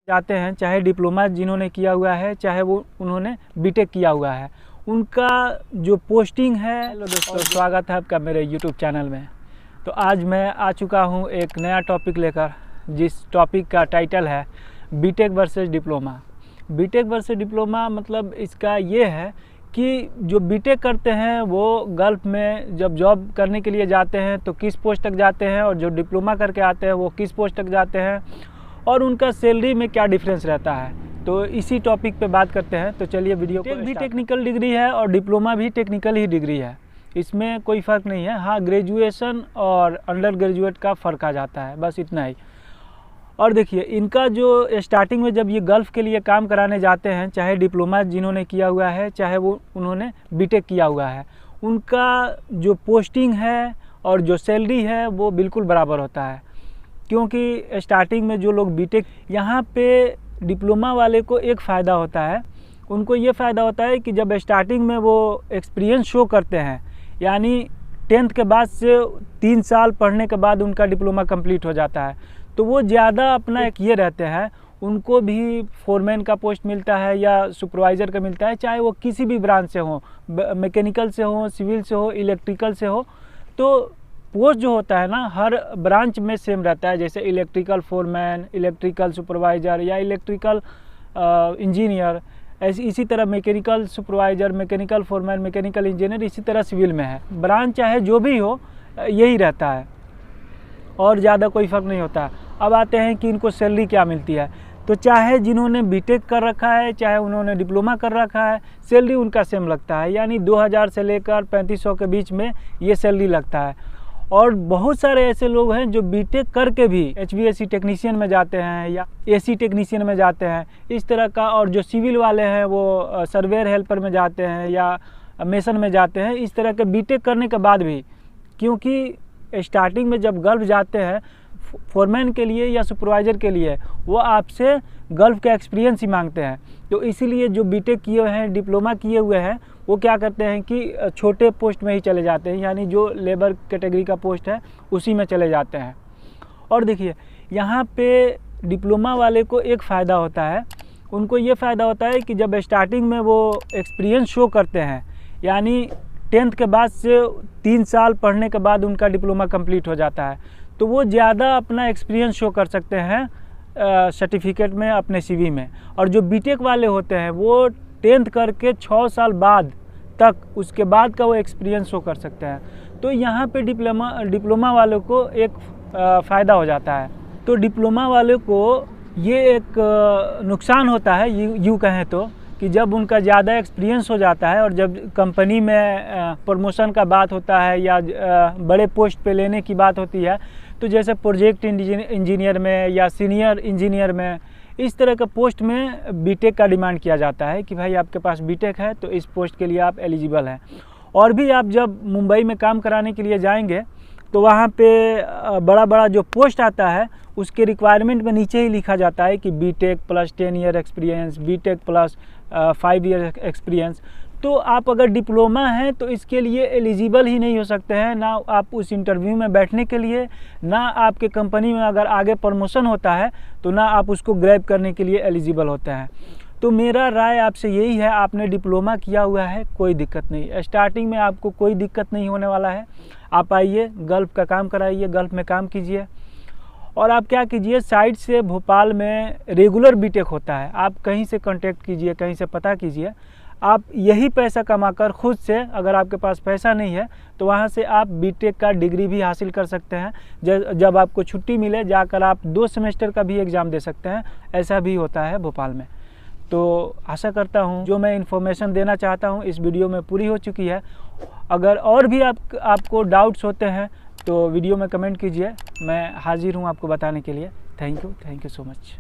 जाते हैं, चाहे डिप्लोमा जिन्होंने किया हुआ है, चाहे वो उन्होंने बीटेक किया हुआ है, उनका जो पोस्टिंग है। हेलो दोस्तों, स्वागत है आपका मेरे यूट्यूब चैनल में। तो आज मैं आ चुका हूँ एक नया टॉपिक लेकर, जिस टॉपिक का टाइटल है BTech versus diploma. BTech versus diploma मतलब इसका ये है कि जो बीटेक करते हैं वो गल्फ़ में जब जॉब करने के लिए जाते हैं तो किस पोस्ट तक जाते हैं, और जो डिप्लोमा करके आते हैं वो किस पोस्ट तक जाते हैं, और उनका सैलरी में क्या डिफरेंस रहता है। तो इसी टॉपिक पे बात करते हैं। तो चलिए वीडियो को भी टेक्निकल डिग्री है और डिप्लोमा भी टेक्निकल ही डिग्री है, इसमें कोई फ़र्क नहीं है। हाँ, ग्रेजुएशन और अंडर ग्रेजुएट का फ़र्क आ जाता है, बस इतना ही। और देखिए, इनका जो स्टार्टिंग में जब ये गल्फ़ के लिए काम कराने जाते हैं, चाहे डिप्लोमा जिन्होंने किया हुआ है, चाहे वो उन्होंने बीटेक किया हुआ है, उनका जो पोस्टिंग है और जो सैलरी है वो बिल्कुल बराबर होता है। क्योंकि स्टार्टिंग में जो लोग बीटेक, यहाँ पे डिप्लोमा वाले को एक फ़ायदा होता है, उनको ये फ़ायदा होता है कि जब स्टार्टिंग में वो एक्सपीरियंस शो करते हैं, यानी 10th के बाद से 3 साल पढ़ने के बाद उनका डिप्लोमा कंप्लीट हो जाता है, तो वो ज़्यादा अपना एक ये रहते हैं, उनको भी फोरमैन का पोस्ट मिलता है या सुपरवाइज़र का मिलता है, चाहे वो किसी भी ब्रांच से हो, मैकेनिकल से हो, सिविल से हो, इलेक्ट्रिकल से हो। तो पोस्ट जो होता है ना, हर ब्रांच में सेम रहता है। जैसे इलेक्ट्रिकल फोरमैन, इलेक्ट्रिकल सुपरवाइज़र या इलेक्ट्रिकल इंजीनियर, इसी तरह mechanical supervisor, mechanical foreman, mechanical engineer, इसी तरह सिविल में है। ब्रांच चाहे जो भी हो, यही रहता है और ज़्यादा कोई फ़र्क नहीं होता। अब आते हैं कि इनको सैलरी क्या मिलती है। तो चाहे जिन्होंने बीटेक कर रखा है, चाहे उन्होंने डिप्लोमा कर रखा है, सैलरी उनका सेम लगता है, यानी 2000 से लेकर 3500 के बीच में ये सैलरी लगता है। और बहुत सारे ऐसे लोग हैं जो बीटेक करके भी HVAC टेक्नीशियन में जाते हैं या AC टेक्नीशियन में जाते हैं, इस तरह का। और जो सिविल वाले हैं वो सर्वेयर हेल्पर में जाते हैं या मेसन में जाते हैं, इस तरह के बीटेक करने के बाद भी। क्योंकि स्टार्टिंग में जब गल्फ़ जाते हैं फोरमैन के लिए या सुपरवाइज़र के लिए, वो आपसे गल्फ़ का एक्सपीरियंस ही मांगते हैं। तो इसीलिए जो बीटेक किए हुए हैं, डिप्लोमा किए हुए हैं, वो क्या करते हैं कि छोटे पोस्ट में ही चले जाते हैं, यानी जो लेबर कैटेगरी का पोस्ट है उसी में चले जाते हैं। और देखिए, यहाँ पे डिप्लोमा वाले को एक फ़ायदा होता है, उनको ये फ़ायदा होता है कि जब स्टार्टिंग में वो एक्सपीरियंस शो करते हैं, यानी 10th के बाद से 3 साल पढ़ने के बाद उनका डिप्लोमा कंप्लीट हो जाता है, तो वो ज़्यादा अपना एक्सपीरियंस शो कर सकते हैं सर्टिफिकेट में, अपने CV में। और जो बीटेक वाले होते हैं वो 10th करके 6 साल बाद तक, उसके बाद का वो एक्सपीरियंस शो कर सकते हैं। तो यहाँ पे डिप्लोमा वालों को एक फ़ायदा हो जाता है। तो डिप्लोमा वालों को ये एक नुकसान होता है, यूँ कहें तो, कि जब उनका ज़्यादा एक्सपीरियंस हो जाता है और जब कंपनी में प्रमोशन का बात होता है या बड़े पोस्ट पे लेने की बात होती है, तो जैसे प्रोजेक्ट इंजीनियर में या सीनियर इंजीनियर में, इस तरह का पोस्ट में बीटेक का डिमांड किया जाता है कि भाई आपके पास बीटेक है तो इस पोस्ट के लिए आप एलिजिबल हैं। और भी आप जब मुंबई में काम कराने के लिए जाएंगे तो वहाँ पे बड़ा बड़ा जो पोस्ट आता है उसके रिक्वायरमेंट में नीचे ही लिखा जाता है कि BTech plus 10 year experience, BTech plus 5 year experience. तो आप अगर डिप्लोमा हैं तो इसके लिए एलिजिबल ही नहीं हो सकते हैं, ना आप उस इंटरव्यू में बैठने के लिए, ना आपके कंपनी में अगर आगे प्रमोशन होता है तो ना आप उसको ग्रैब करने के लिए एलिजिबल होते हैं। तो मेरा राय आपसे यही है, आपने डिप्लोमा किया हुआ है कोई दिक्कत नहीं, स्टार्टिंग में आपको कोई दिक्कत नहीं होने वाला है। आप आइए, गल्फ़ का काम कराइए, गल्फ़ में काम कीजिए। और आप क्या कीजिए, साइड से भोपाल में रेगुलर बीटेक होता है, आप कहीं से कांटेक्ट कीजिए, कहीं से पता कीजिए। आप यही पैसा कमाकर खुद से, अगर आपके पास पैसा नहीं है तो वहाँ से आप बीटेक का डिग्री भी हासिल कर सकते हैं। जब आपको छुट्टी मिले जाकर आप 2 सेमेस्टर का भी एग्ज़ाम दे सकते हैं, ऐसा भी होता है भोपाल में। तो आशा करता हूँ जो मैं इन्फॉर्मेशन देना चाहता हूँ इस वीडियो में पूरी हो चुकी है। अगर और भी आपको डाउट्स होते हैं तो वीडियो में कमेंट कीजिए, मैं हाजिर हूँ आपको बताने के लिए। Thank you so much.